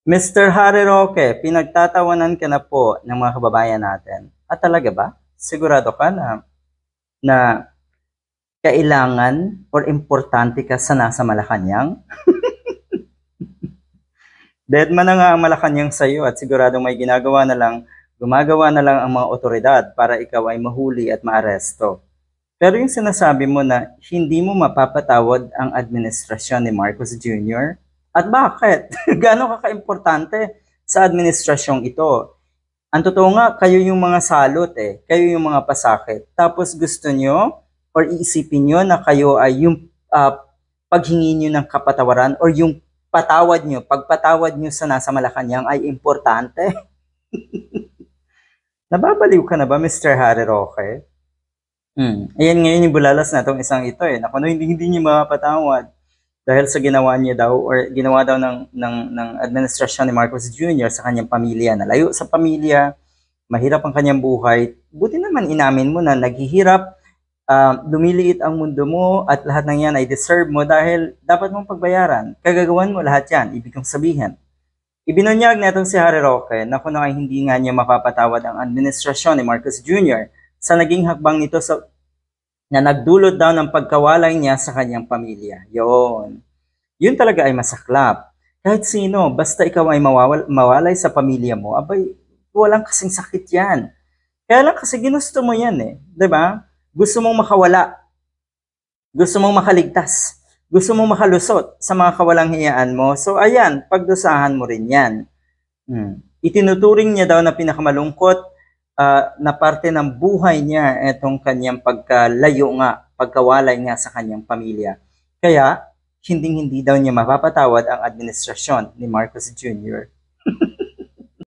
Mr. Harry Roque, pinagtatawanan ka na po ng mga kababayan natin. At talaga ba? Sigurado ka na kailangan or importante ka sa nasa Malacanang? Dead man na nga ang Malacanang sa iyo at siguradong may gumagawa na lang ang mga otoridad para ikaw ay mahuli at maaresto. Pero yung sinasabi mo na hindi mo mapapatawad ang administrasyon ni Marcos Jr., at bakit? Gaano ka kaimportante sa administrasyong ito? Ang totoo nga, kayo yung mga salot eh. Kayo yung mga pasakit. Tapos gusto nyo or iisipin nyo na kayo ay yung paghingi nyo ng kapatawaran or yung pagpatawad nyo sa nasa Malacanang ay importante. Nababaliw ka na ba, Mr. Harry Roque? Ayan ngayon yung bulalas na itong isang ito eh. Naku, hindi niya mapatawad dahil sa ginawa niya daw or ginawa daw ng administrasyon ni Marcos Jr. sa kanyang pamilya. Nalayo sa pamilya, mahirap ang kanyang buhay. Buti naman inamin mo na naghihirap, lumiliit ang mundo mo at lahat ng yan ay deserve mo dahil dapat mong pagbayaran. Kagagawan mo lahat yan, ibig kong sabihin. Ibinunyag na itong si Harry Roque na kung ay hindi nga niya mapapatawad ang administrasyon ni Marcos Jr. sa naging hakbang nito na nagdulot daw ng pagkawalay niya sa kanyang pamilya. Yun talaga ay masaklap. Kahit sino, basta ikaw ay mawalay sa pamilya mo, abay, walang kasing sakit yan. Kaya lang kasi ginusto mo yan eh. 'Di ba? Gusto mong makawala. Gusto mong makaligtas. Gusto mong makalusot sa mga kawalang hiyaan mo. So ayan, pagdusahan mo rin yan. Itinuturing niya daw na pinakamalungkot na parte ng buhay niya itong kanyang pagkalayo nga, pagkawalay nga sa kanyang pamilya. Kaya, hindi daw niya mapapatawad ang administrasyon ni Marcos Jr.